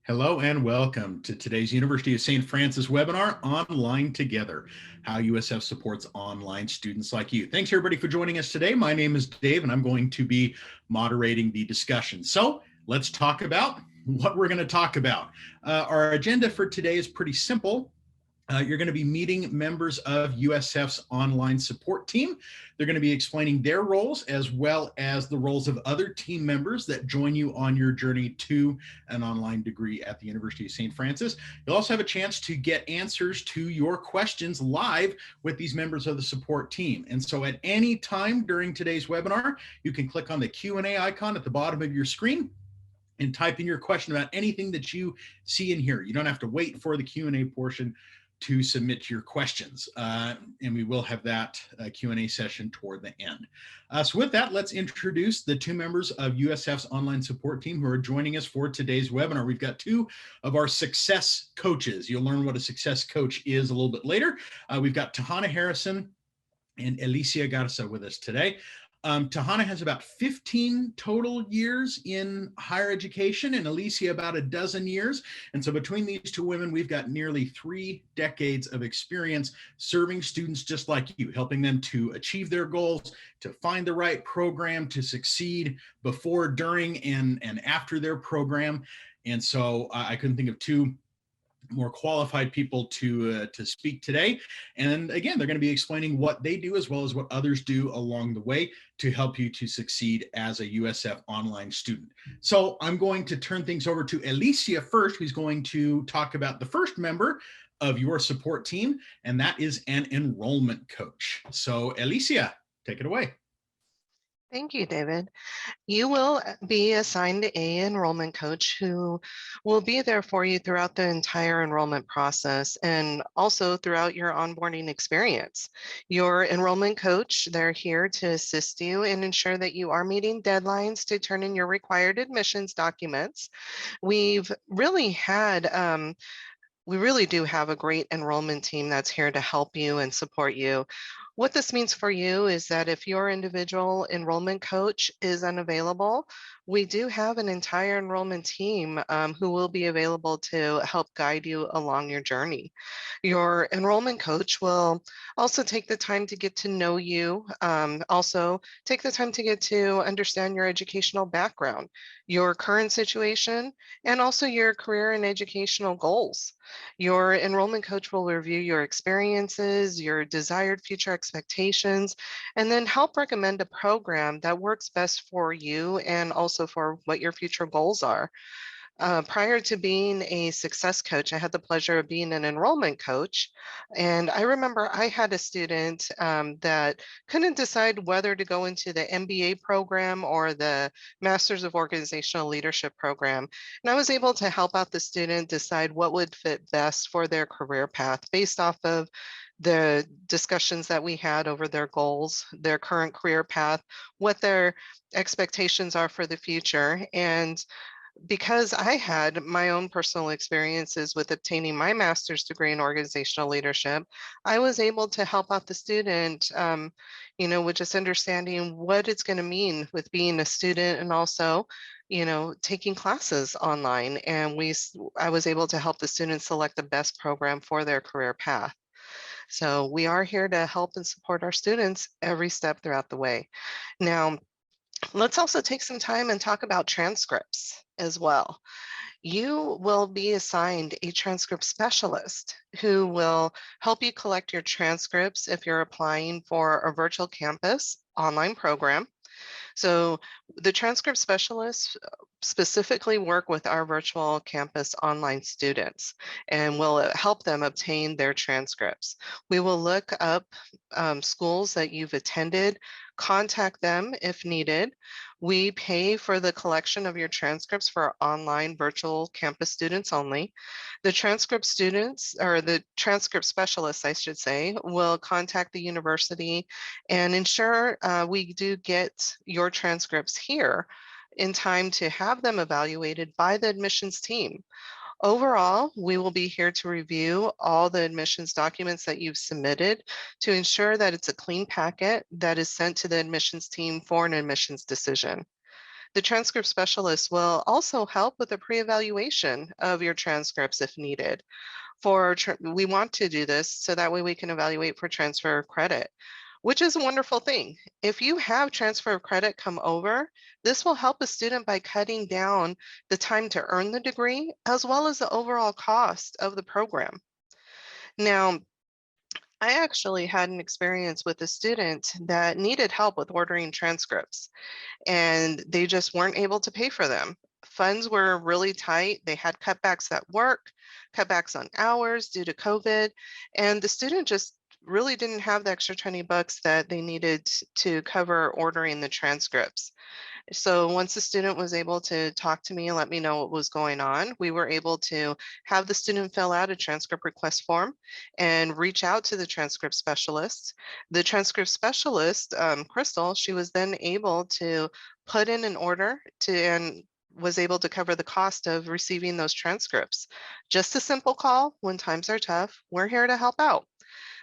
Hello and welcome to today's University of St. Francis webinar, Online Together, how USF supports online students like you. Thanks everybody for joining us today. My name is Dave and I'm going to be moderating the discussion. So let's talk about what we're going to talk about. Our agenda for today is pretty simple. You're going to be meeting members of USF's online support team. They're going to be explaining their roles as well as the roles of other team members that join you on your journey to an online degree at the University of St. Francis. You'll also have a chance to get answers to your questions live with these members of the support team. And so at any time during today's webinar, you can click on the Q&A icon at the bottom of your screen and type in your question about anything that you see in here. You don't have to wait for the Q&A portion to submit your questions. And we will have that Q&A session toward the end. So with that, let's introduce the two members of USF's online support team who are joining us for today's webinar. We've got two of our success coaches. You'll learn what a success coach is a little bit later. We've got Tyhanna Harrison and Elisia Garza with us today. Tyhanna has about 15 total years in higher education and Elisia about a dozen years. And so between these two women, we've got nearly 3 decades of experience serving students just like you, helping them to achieve their goals, to find the right program, to succeed before, during, and after their program. And so I couldn't think of two more qualified people to speak today. And again, they're going to be explaining what they do as well as what others do along the way to help you to succeed as a USF online student. So I'm going to turn things over to Elisia first, who's going to talk about the first member of your support team, and that is an enrollment coach. So Elisia, take it away. Thank you, David. You will be assigned a enrollment coach who will be there for you throughout the entire enrollment process and also throughout your onboarding experience. Your enrollment coach, they're here to assist you and ensure that you are meeting deadlines to turn in your required admissions documents. We've really had we really do have a great enrollment team that's here to help you and support you. What this means for you is that if your individual enrollment coach is unavailable, we do have an entire enrollment team who will be available to help guide you along your journey. Your enrollment coach will also take the time to get to know you, also take the time to get to understand your educational background, your current situation, and also your career and educational goals. Your enrollment coach will review your experiences, your desired future expectations, and then help recommend a program that works best for you and also for what your future goals are. Prior to being a success coach, I had the pleasure of being an enrollment coach. And I remember I had a student that couldn't decide whether to go into the MBA program or the Masters of Organizational Leadership program. And I was able to help out the student decide what would fit best for their career path based off of the discussions that we had over their goals, their current career path, what their expectations are for the future. And because I had my own personal experiences with obtaining my master's degree in organizational leadership, I was able to help out the student, with just understanding what it's going to mean with being a student and also, taking classes online. And I was able to help the students select the best program for their career path. So we are here to help and support our students every step throughout the way. Now, let's also take some time and talk about transcripts as well. You will be assigned a transcript specialist who will help you collect your transcripts if you're applying for a virtual campus online program. So the transcript specialists specifically work with our virtual campus online students and will help them obtain their transcripts. We will look up schools that you've attended, contact them if needed. We pay for the collection of your transcripts for online virtual campus students only. The transcript students, or the transcript specialists, I should say, will contact the university and ensure we do get your transcripts here in time to have them evaluated by the admissions team. Overall, we will be here to review all the admissions documents that you've submitted to ensure that it's a clean packet that is sent to the admissions team for an admissions decision. The transcript specialist will also help with the pre-evaluation of your transcripts if needed. We want to do this so that way we can evaluate for transfer of credit, which is a wonderful thing. If you have transfer of credit come over, this will help a student by cutting down the time to earn the degree as well as the overall cost of the program. Now, I actually had an experience with a student that needed help with ordering transcripts and they just weren't able to pay for them. Funds were really tight. They had cutbacks at work, cutbacks on hours due to COVID, and the student just really didn't have the extra 20 bucks that they needed to cover ordering the transcripts. So once the student was able to talk to me and let me know what was going on, we were able to have the student fill out a transcript request form and reach out to the transcript specialist. The transcript specialist, Crystal, she was then able to put in an order and was able to cover the cost of receiving those transcripts. Just a simple call when times are tough. We're here to help out.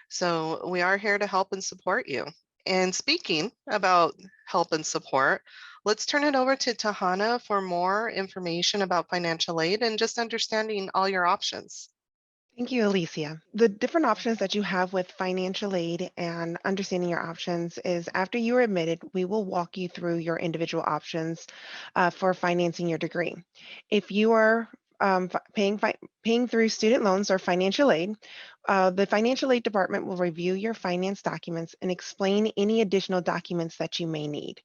So we are here to help and support you. And speaking about help and support, let's turn it over to Tyhanna for more information about financial aid and just understanding all your options. Thank you, Elisia. The different options that you have with financial aid and understanding your options is after you are admitted, we will walk you through your individual options for financing your degree. If you are paying through student loans or financial aid, the financial aid department will review your finance documents and explain any additional documents that you may need.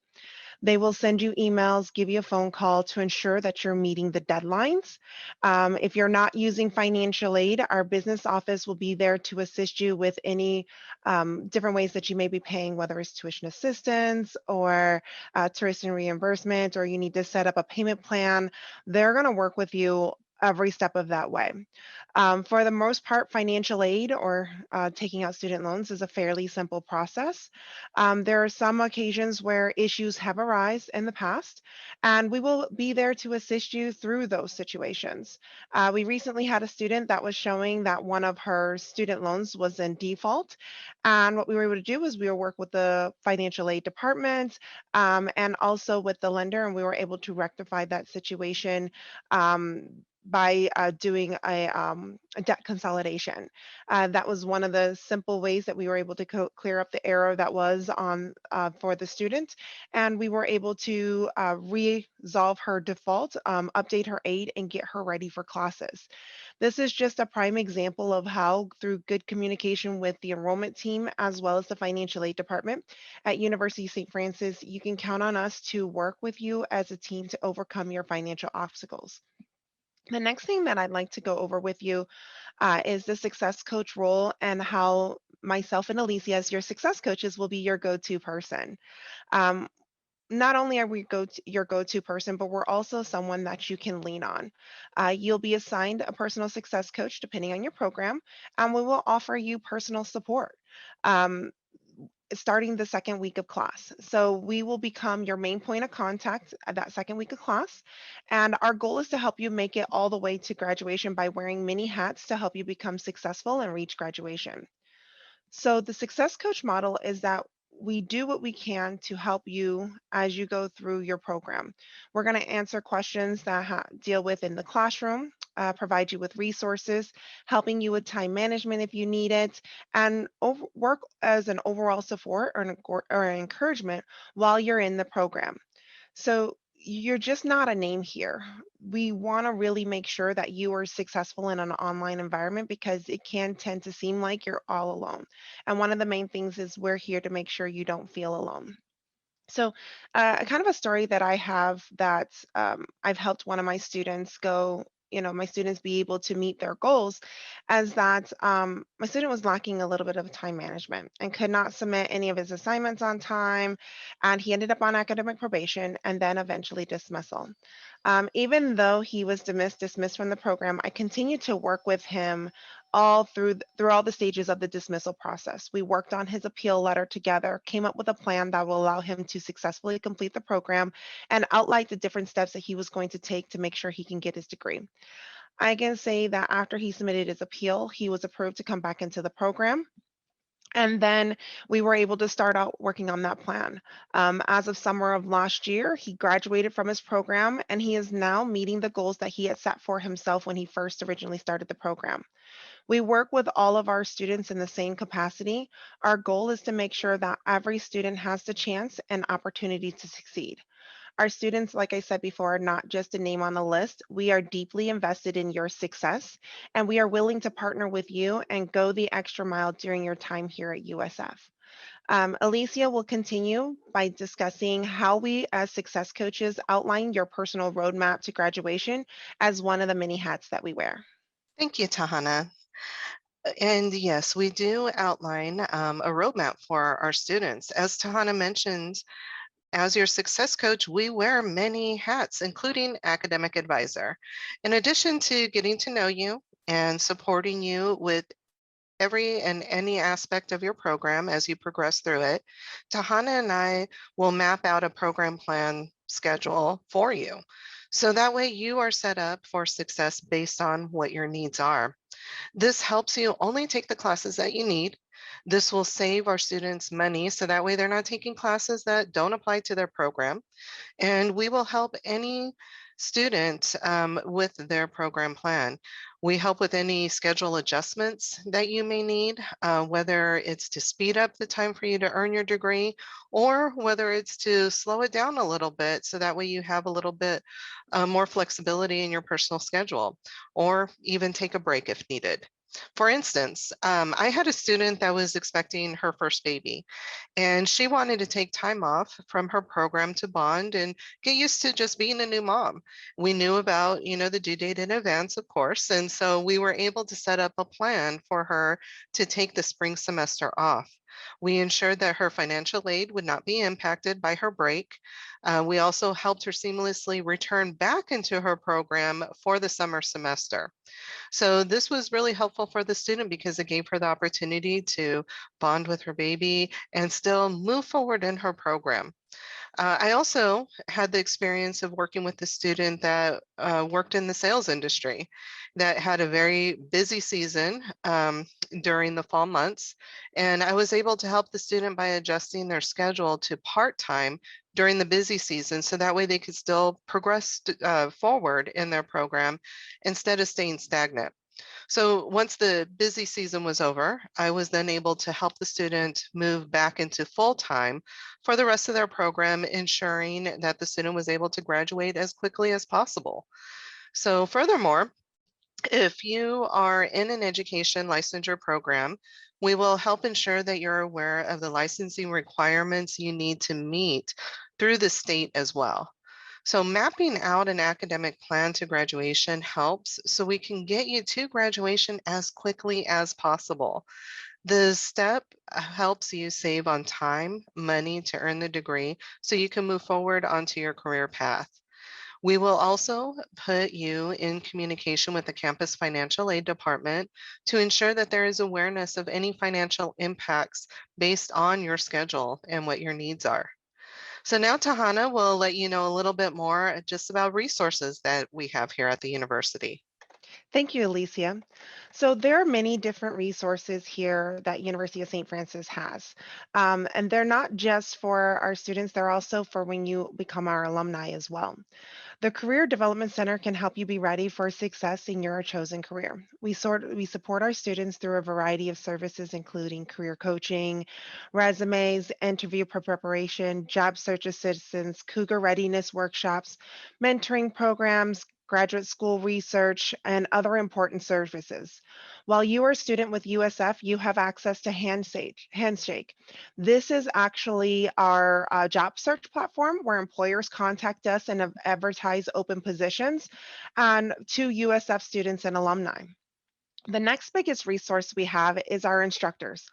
They will send you emails, give you a phone call to ensure that you're meeting the deadlines. If you're not using financial aid, our business office will be there to assist you with any different ways that you may be paying, whether it's tuition assistance or tuition reimbursement, or you need to set up a payment plan. They're going to work with you every step of that way. For the most part, financial aid or taking out student loans is a fairly simple process. There are some occasions where issues have arisen in the past, and we will be there to assist you through those situations. We recently had a student that was showing that one of her student loans was in default, and what we were able to do was we were work with the financial aid department and also with the lender, and we were able to rectify that situation. By doing a debt consolidation. That was one of the simple ways that we were able to clear up the error that was on for the student. And we were able to resolve her default, update her aid, and get her ready for classes. This is just a prime example of how, through good communication with the enrollment team as well as the financial aid department at University of St. Francis, you can count on us to work with you as a team to overcome your financial obstacles. The next thing that I'd like to go over with you is the success coach role and how myself and Alicia, as your success coaches, will be your go-to person. Um, not only are we your go-to person, but we're also someone that you can lean on. You'll be assigned a personal success coach depending on your program, and we will offer you personal support. Um, Starting the second week of class. So we will become your main point of contact at that second week of class. And our goal is to help you make it all the way to graduation by wearing many hats to help you become successful and reach graduation. So the success coach model is that we do what we can to help you as you go through your program. We're going to answer questions that deal with in the classroom, provide you with resources, helping you with time management if you need it, and work as an overall support or an encouragement while you're in the program. So you're just not a name here. We want to really make sure that you are successful in an online environment because it can tend to seem like you're all alone. And one of the main things is we're here to make sure you don't feel alone. So, kind of a story that I have that I've helped one of my students my students be able to meet their goals, as that my student was lacking a little bit of time management and could not submit any of his assignments on time. And he ended up on academic probation and then eventually dismissal. Even though he was dismissed from the program, I continued to work with him all through all the stages of the dismissal process. We worked on his appeal letter together, came up with a plan that will allow him to successfully complete the program, and outlined the different steps that he was going to take to make sure he can get his degree. I can say that after he submitted his appeal, he was approved to come back into the program. And then we were able to start out working on that plan. As of summer of last year, he graduated from his program and he is now meeting the goals that he had set for himself when he first originally started the program. We work with all of our students in the same capacity. Our goal is to make sure that every student has the chance and opportunity to succeed. Our students, like I said before, are not just a name on the list. We are deeply invested in your success, and we are willing to partner with you and go the extra mile during your time here at USF. Elisia will continue by discussing how we, as success coaches, outline your personal roadmap to graduation as one of the many hats that we wear. Thank you, Tyhanna. And yes, we do outline a roadmap for our students. As Tyhanna mentioned, as your success coach, we wear many hats, including academic advisor. In addition to getting to know you and supporting you with every and any aspect of your program as you progress through it, Tyhanna and I will map out a program plan schedule for you. So that way you are set up for success based on what your needs are. This helps you only take the classes that you need. This will save our students money so that way they're not taking classes that don't apply to their program. And we will help any student with their program plan. We help with any schedule adjustments that you may need, whether it's to speed up the time for you to earn your degree, or whether it's to slow it down a little bit so that way you have a little bit more flexibility in your personal schedule, or even take a break if needed. For instance, I had a student that was expecting her first baby, and she wanted to take time off from her program to bond and get used to just being a new mom. We knew about, the due date in advance, of course, and so we were able to set up a plan for her to take the spring semester off. We ensured that her financial aid would not be impacted by her break. We also helped her seamlessly return back into her program for the summer semester. So this was really helpful for the student because it gave her the opportunity to bond with her baby and still move forward in her program. I also had the experience of working with a student that worked in the sales industry that had a very busy season during the fall months. And I was able to help the student by adjusting their schedule to part-time during the busy season. So that way they could still progress forward in their program instead of staying stagnant. So once the busy season was over, I was then able to help the student move back into full-time for the rest of their program, ensuring that the student was able to graduate as quickly as possible. So furthermore, if you are in an education licensure program, we will help ensure that you're aware of the licensing requirements you need to meet through the state as well. So mapping out an academic plan to graduation helps so we can get you to graduation as quickly as possible. The step helps you save on time, money to earn the degree so you can move forward onto your career path. We will also put you in communication with the campus financial aid department to ensure that there is awareness of any financial impacts based on your schedule and what your needs are. So now Tyhanna will let you know a little bit more just about resources that we have here at the university. Thank you, Alicia. So there are many different resources here that University of St. Francis has. And they're not just for our students, they're also for when you become our alumni as well. The Career Development Center can help you be ready for success in your chosen career. We support our students through a variety of services, including career coaching, resumes, interview preparation, job search assistance, Cougar readiness workshops, mentoring programs, graduate school research, and other important services. While you are a student with USF, you have access to Handshake. This is actually our job search platform where employers contact us and advertise open positions and to USF students and alumni. The next biggest resource we have is our instructors.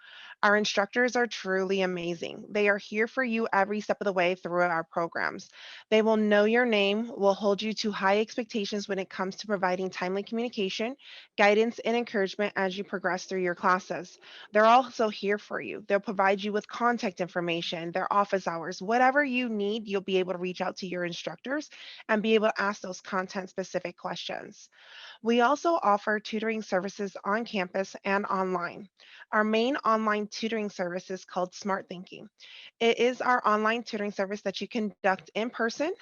Our instructors are truly amazing. They are here for you every step of the way through our programs. They will know your name, will hold you to high expectations when it comes to providing timely communication, guidance, and encouragement as you progress through your classes. They're also here for you. They'll provide you with contact information, their office hours, whatever you need, you'll be able to reach out to your instructors and be able to ask those content specific questions. We also offer tutoring services on campus and online. Our main online tutoring services called Smart Thinking. It is our online tutoring service that you conduct in person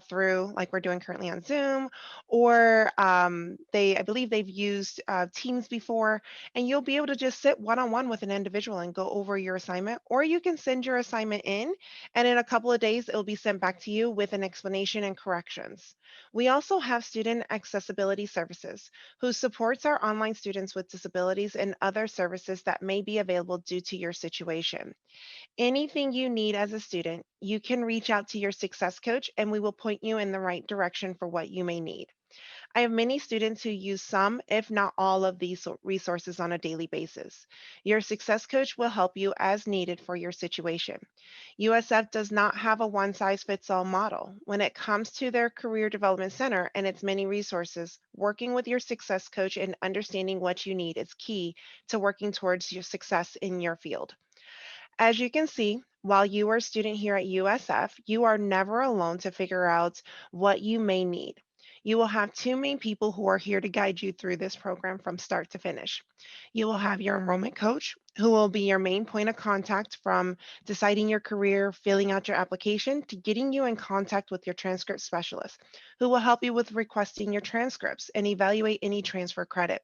through, like we're doing currently on Zoom, or I believe they've used Teams before, and you'll be able to just sit one-on-one with an individual and go over your assignment, or you can send your assignment in, and in a couple of days, it'll be sent back to you with an explanation and corrections. We also have student accessibility services, who supports our online students with disabilities and other services that may be available due to your situation. Anything you need as a student, you can reach out to your success coach and we will point you in the right direction for what you may need. I have many students who use some, if not all, of these resources on a daily basis. Your success coach will help you as needed for your situation. USF does not have a one size fits all model. When it comes to their Career Development Center and its many resources, working with your success coach and understanding what you need is key to working towards your success in your field. As you can see, while you are a student here at USF, you are never alone to figure out what you may need. You will have two main people who are here to guide you through this program from start to finish. You will have your enrollment coach, who will be your main point of contact from deciding your career, filling out your application, to getting you in contact with your transcript specialist, who will help you with requesting your transcripts and evaluate any transfer credit.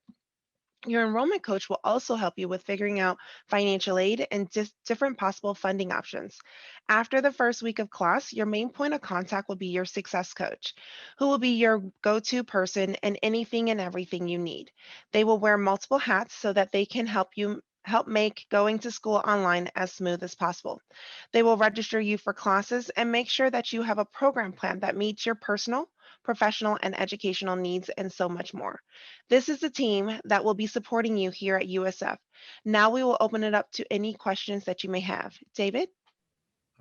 Your enrollment coach will also help you with figuring out financial aid and different possible funding options. After the first week of class, your main point of contact will be your success coach, who will be your go to person in anything and everything you need. They will wear multiple hats so that they can help make going to school online as smooth as possible. They will register you for classes and make sure that you have a program plan that meets your personal, professional, and educational needs, and so much more. This is the team that will be supporting you here at USF. Now we will open it up to any questions that you may have. David?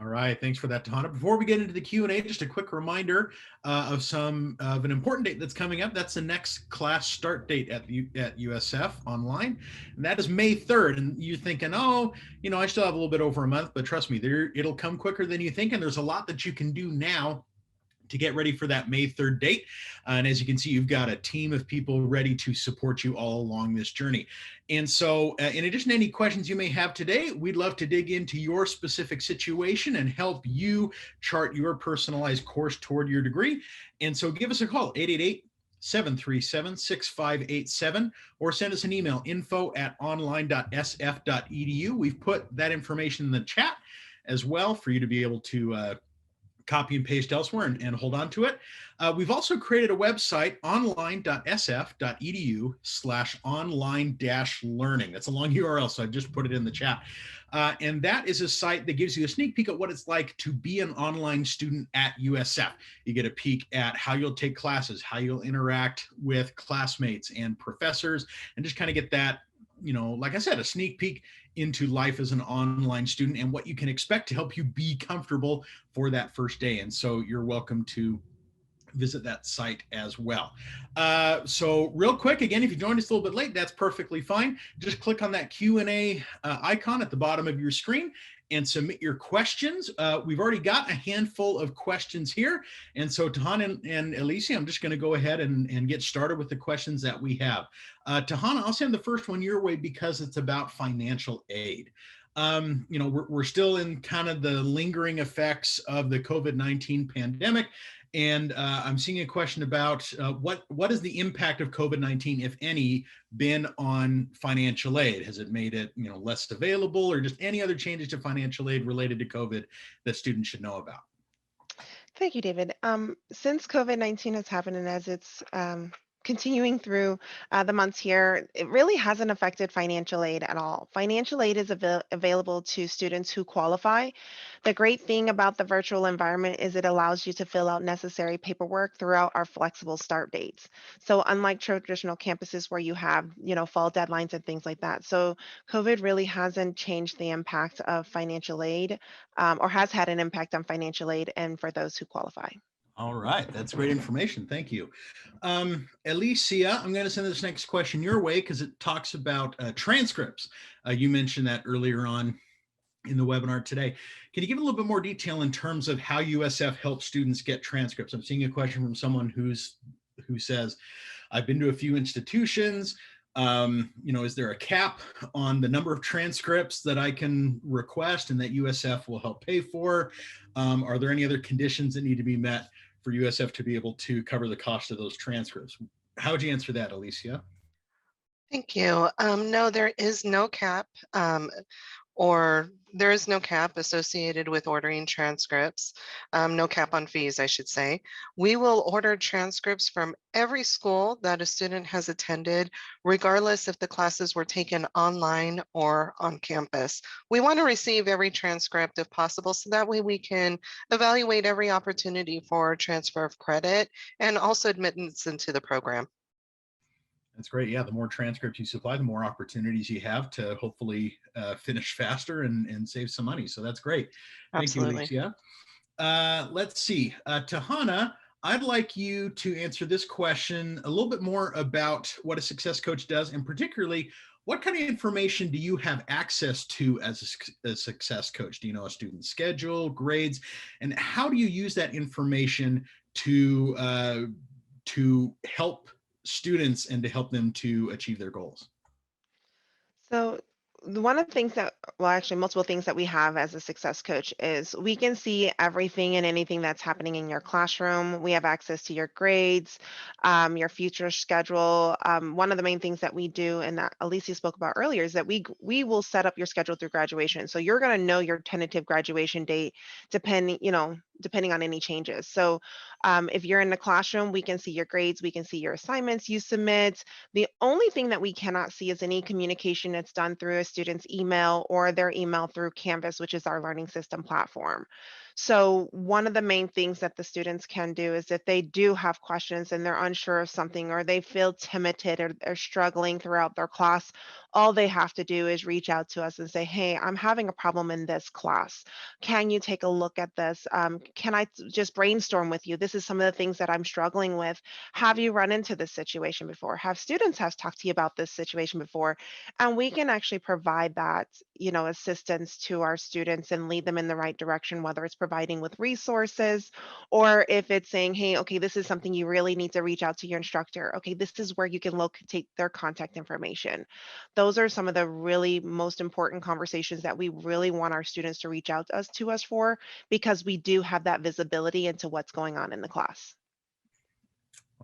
All right, thanks for that, Tyhanna. Before we get into the Q&A, just a quick reminder of an important date that's coming up. That's the next class start date at USF online, and that is May 3rd. And you're thinking, oh, I still have a little bit over a month, but trust me, it'll come quicker than you think, and there's a lot that you can do now to get ready for that May 3rd date. And as you can see, you've got a team of people ready to support you all along this journey. And so in addition to any questions you may have today, we'd love to dig into your specific situation and help you chart your personalized course toward your degree. And so give us a call, 888-737-6587, or send us an email, info@online.sf.edu. We've put that information in the chat as well for you to be able to copy and paste elsewhere and hold on to it. We've also created a website, online.sf.edu/online-learning. That's a long URL, so I just put it in the chat. And that is a site that gives you a sneak peek at what it's like to be an online student at USF. You get a peek at how you'll take classes, how you'll interact with classmates and professors, and just kind of get that, like I said, a sneak peek into life as an online student and what you can expect to help you be comfortable for that first day. And so you're welcome to visit that site as well. So real quick, again, if you joined us a little bit late, that's perfectly fine. Just click on that Q&A icon at the bottom of your screen and submit your questions. We've already got a handful of questions here. And so Tyhanna and Elisia, I'm just going to go ahead and get started with the questions that we have. Tyhanna, I'll send the first one your way because it's about financial aid. We're still in kind of the lingering effects of the COVID-19 pandemic. And I'm seeing a question about what is the impact of COVID-19, if any, been on financial aid? Has it made it less available, or just any other changes to financial aid related to COVID that students should know about? Thank you, David. Since COVID-19 has happened and as it's continuing through the months here, it really hasn't affected financial aid at all. Financial aid is available to students who qualify. The great thing about the virtual environment is it allows you to fill out necessary paperwork throughout our flexible start dates. So unlike traditional campuses where you have, fall deadlines and things like that. So COVID really hasn't changed the impact of financial aid or has had an impact on financial aid and for those who qualify. All right, that's great information. Thank you. Elisia, I'm going to send this next question your way because it talks about transcripts. You mentioned that earlier on in the webinar today. Can you give a little bit more detail in terms of how USF helps students get transcripts? I'm seeing a question from someone who says, I've been to a few institutions. Is there a cap on the number of transcripts that I can request and that USF will help pay for? Are there any other conditions that need to be met for USF to be able to cover the cost of those transcripts? How would you answer that, Elisia? Thank you. No, there is no cap. Or there is no cap associated with ordering transcripts, no cap on fees, I should say. We will order transcripts from every school that a student has attended, regardless if the classes were taken online or on campus. We want to receive every transcript if possible, so that way we can evaluate every opportunity for transfer of credit and also admittance into the program. That's great. Yeah, the more transcripts you supply, the more opportunities you have to hopefully finish faster and save some money. So that's great. Thank you, Absolutely. Elisia. Let's see. Tyhanna, I'd like you to answer this question a little bit more about what a success coach does, and particularly, what kind of information do you have access to as a success coach? Do you know a student's schedule, grades, and how do you use that information to help students and to help them to achieve their goals? So one of the things that, well, actually multiple things that we have as a success coach is we can see everything and anything that's happening in your classroom. We have access to your grades, your future schedule. One of the main things that we do, and that Alicia spoke about earlier, is that we will set up your schedule through graduation. So you're going to know your tentative graduation date, depending on any changes. So if you're in the classroom, we can see your grades, we can see your assignments you submit. The only thing that we cannot see is any communication that's done through a student's email or their email through Canvas, which is our learning system platform. So one of the main things that the students can do is if they do have questions and they're unsure of something, or they feel timid or they're struggling throughout their class, all they have to do is reach out to us and say, hey, I'm having a problem in this class. Can you take a look at this? Can I just brainstorm with you? This is some of the things that I'm struggling with. Have you run into this situation before? Have students have talked to you about this situation before? And we can actually provide that, assistance to our students and lead them in the right direction, whether it's providing with resources, or if it's saying, hey, okay, this is something you really need to reach out to your instructor. Okay, this is where you can locate their contact information. Those are some of the really most important conversations that we really want our students to reach out to us for, because we do have that visibility into what's going on in the class.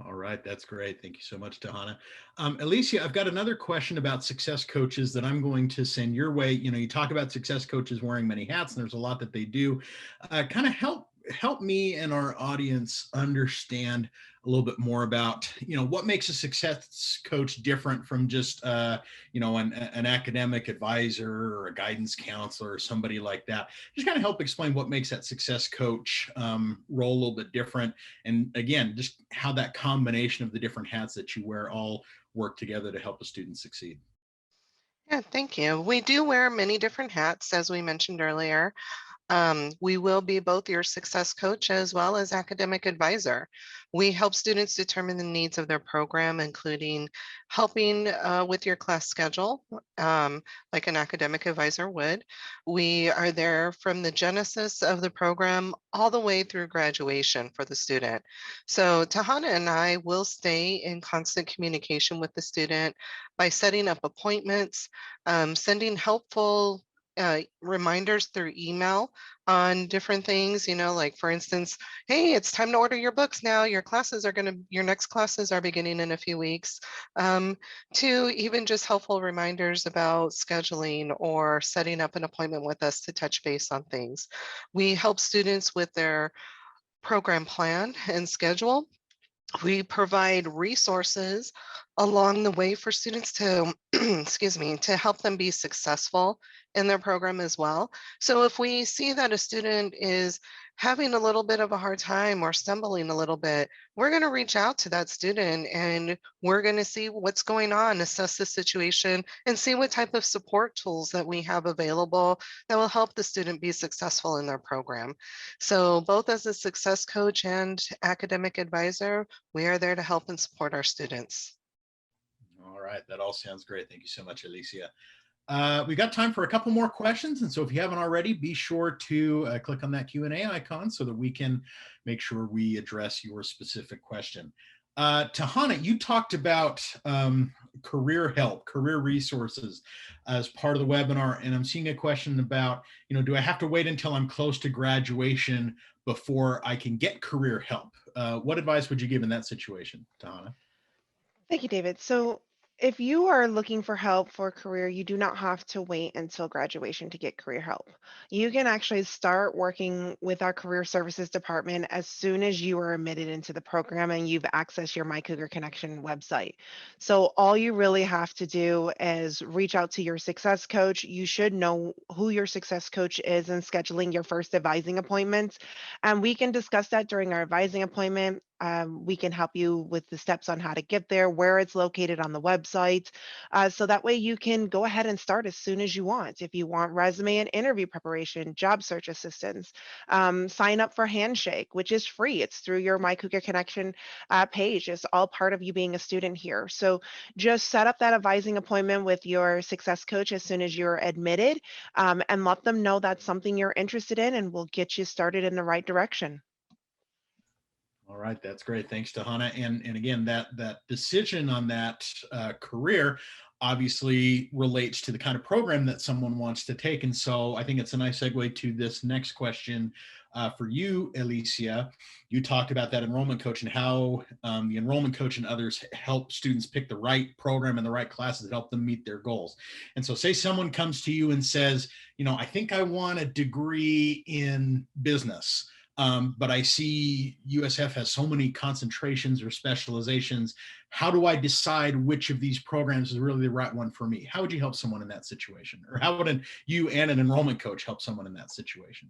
All right, that's great. Thank you so much, Tyhanna. Elisia, I've got another question about success coaches that I'm going to send your way. You talk about success coaches wearing many hats, and there's a lot that they do. Kind of help me and our audience understand a little bit more about what makes a success coach different from just an academic advisor or a guidance counselor or somebody like that. Just kind of help explain what makes that success coach role a little bit different, and again, just how that combination of the different hats that you wear all work together to help a student succeed. Yeah, thank you. We do wear many different hats, as we mentioned earlier. We will be both your success coach as well as academic advisor. We help students determine the needs of their program, including helping with your class schedule, like an academic advisor would. We are there from the genesis of the program all the way through graduation for the student. So Tyhanna and I will stay in constant communication with the student by setting up appointments, sending helpful reminders through email on different things, like for instance, hey, it's time to order your books now. Your next classes are beginning in a few weeks. To even just helpful reminders about scheduling or setting up an appointment with us to touch base on things. We help students with their program plan and schedule. We provide resources along the way for students to, excuse me, to help them be successful in their program as well. So if we see that a student is having a little bit of a hard time or stumbling a little bit, we're going to reach out to that student and we're going to see what's going on, assess the situation, and see what type of support tools that we have available that will help the student be successful in their program. So both as a success coach and academic advisor, we are there to help and support our students. All right, that all sounds great. Thank you so much, Elisia. We got time for a couple more questions, and so if you haven't already, be sure to click on that Q&A icon so that we can make sure we address your specific question. Tyhanna, you talked about career help, career resources as part of the webinar, and I'm seeing a question about, do I have to wait until I'm close to graduation before I can get career help? What advice would you give in that situation, Tyhanna? Thank you, David. So, if you are looking for help for a career, you do not have to wait until graduation to get career help. You can actually start working with our career services department as soon as you are admitted into the program and you've accessed your My Cougar Connection website. So, all you really have to do is reach out to your success coach. You should know who your success coach is and scheduling your first advising appointments. And we can discuss that during our advising appointment. We can help you with the steps on how to get there, where it's located on the website. So that way you can go ahead and start as soon as you want. If you want resume and interview preparation, job search assistance, sign up for Handshake, which is free. It's through your My Cougar Connection page. It's all part of you being a student here. So just set up that advising appointment with your success coach as soon as you're admitted, and let them know that's something you're interested in, and we'll get you started in the right direction. All right, that's great. Thanks to Hannah. And again, that decision on that career obviously relates to the kind of program that someone wants to take. And so I think it's a nice segue to this next question for you, Elisia. You talked about that enrollment coach and how the enrollment coach and others help students pick the right program and the right classes that help them meet their goals. And so say someone comes to you and says, I think I want a degree in business. But I see USF has so many concentrations or specializations. How do I decide which of these programs is really the right one for me? How would you help someone in that situation? Or how would you and an enrollment coach help someone in that situation?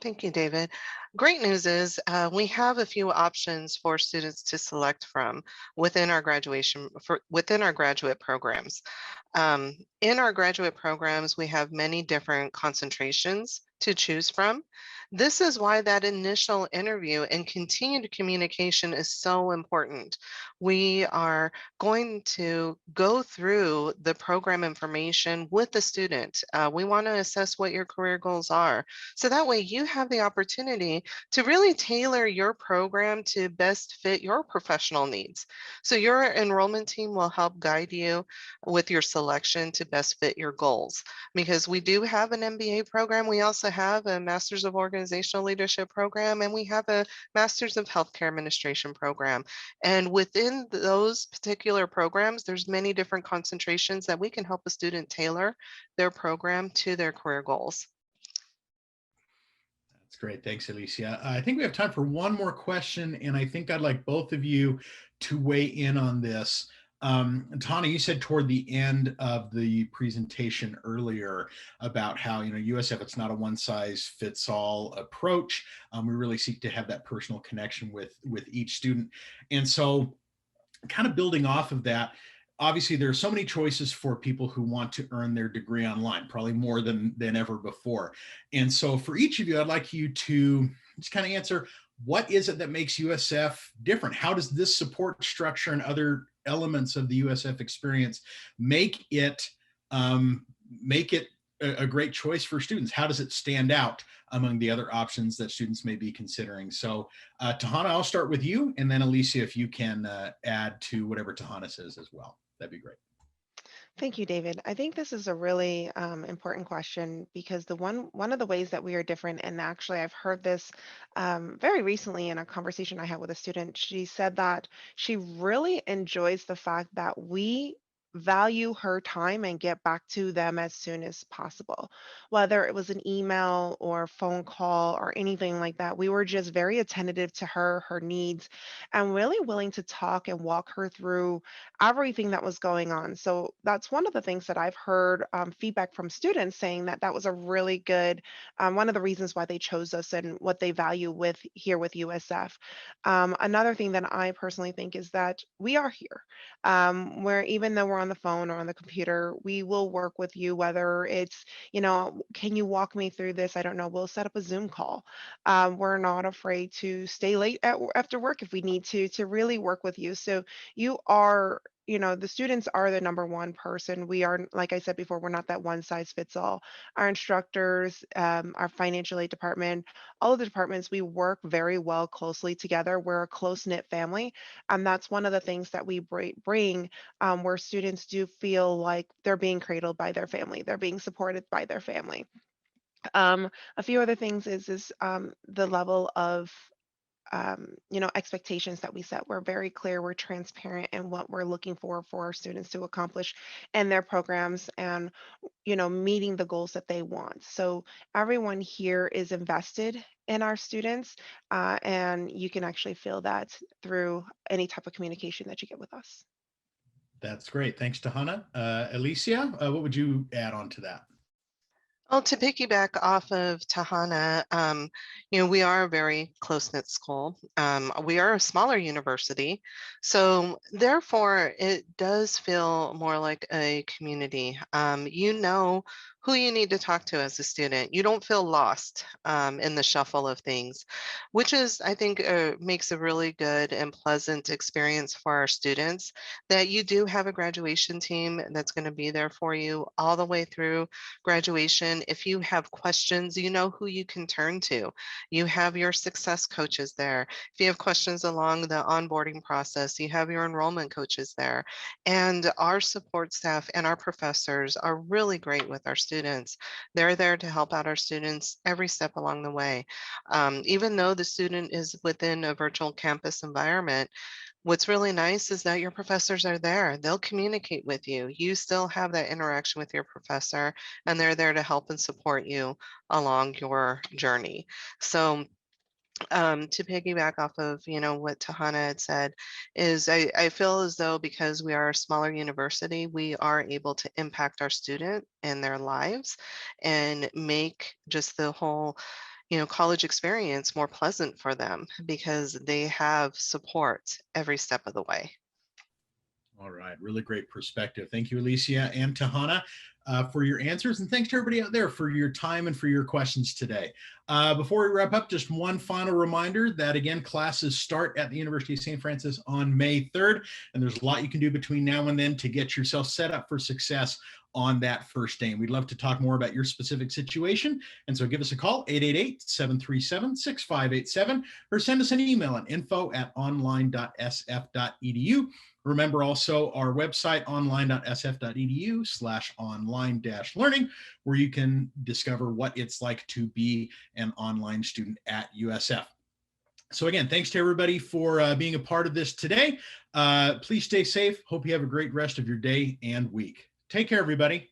Thank you, David. Great news is we have a few options for students to select from within our graduate programs. In our graduate programs, we have many different concentrations to choose from. This is why that initial interview and continued communication is so important. We are going to go through the program information with the student. We want to assess what your career goals are. So that way you have the opportunity to really tailor your program to best fit your professional needs. So your enrollment team will help guide you with your selection to best fit your goals. Because we do have an MBA program, we also have a Masters of Organizational Leadership program, and we have a Masters of Healthcare Administration program. And within those particular programs, there's many different concentrations that we can help a student tailor their program to their career goals. That's great. Thanks, Alicia. I think we have time for one more question, and I think I'd like both of you to weigh in on this. Tana, you said toward the end of the presentation earlier about how, USF, it's not a one size fits all approach. We really seek to have that personal connection with each student. And so kind of building off of that, obviously there are so many choices for people who want to earn their degree online, probably more than ever before. And so for each of you, I'd like you to just kind of answer, what is it that makes USF different? How does this support structure and other elements of the USF experience make it a great choice for students? How does it stand out among the other options that students may be considering? So Tyhanna, I'll start with you, and then Elisia, if you can add to whatever Tyhanna says as well, that'd be great. Thank you, David. I think this is a really important question because one of the ways that we are different, and actually I've heard this very recently in a conversation I had with a student. She said that she really enjoys the fact that we value her time and get back to them as soon as possible. Whether it was an email or phone call or anything like that, we were just very attentive to her needs, and really willing to talk and walk her through everything that was going on. So that's one of the things that I've heard feedback from students saying that that was a really good one of the reasons why they chose us and what they value with here with USF. Another thing that I personally think is that we are here, where even though we're on the phone or on the computer, we will work with you. Whether it's, can you walk me through this? I don't know. We'll set up a Zoom call. We're not afraid to stay late after work if we need to really work with you. So you are the students are the number one person. We are, like I said before, we're not that one size fits all. Our instructors, our financial aid department, all of the departments, we work very well closely together. We're a close knit family. And that's one of the things that we bring where students do feel like they're being cradled by their family, they're being supported by their family. A few other things is the level of expectations that we set. We're very clear, we're transparent in what we're looking for our students to accomplish in their programs, and meeting the goals that they want. So everyone here is invested in our students, and you can actually feel that through any type of communication that you get with us. That's great. Thanks, Tyhanna. Elisia, what would you add on to that? Well, to piggyback off of Tyhanna, we are a very close-knit school. We are a smaller university, so therefore it does feel more like a community. You know who you need to talk to as a student. You don't feel lost in the shuffle of things, which is, I think, makes a really good and pleasant experience for our students, that you do have a graduation team that's going to be there for you all the way through graduation. If you have questions, you know who you can turn to. You have your success coaches there. If you have questions along the onboarding process, you have your enrollment coaches there. And our support staff and our professors are really great with our students. They're there to help out our students every step along the way. Even though the student is within a virtual campus environment, what's really nice is that your professors are there. They'll communicate with you. You still have that interaction with your professor, and they're there to help and support you along your journey. So to piggyback off of what Tyhanna had said, is I feel as though because we are a smaller university, we are able to impact our student and their lives and make just the whole college experience more pleasant for them because they have support every step of the way. All right, really great perspective. Thank you, Elisia and Tyhanna, for your answers. And thanks to everybody out there for your time and for your questions today. Before we wrap up, just one final reminder that, again, classes start at the University of St. Francis on May 3rd. And there's a lot you can do between now and then to get yourself set up for success on that first day. And we'd love to talk more about your specific situation. And so give us a call, 888-737-6587, or send us an email at info@online.sf.edu. Remember also our website, online.sf.edu/online-learning, where you can discover what it's like to be an online student at USF. So again, thanks to everybody for being a part of this today. Please stay safe. Hope you have a great rest of your day and week. Take care, everybody.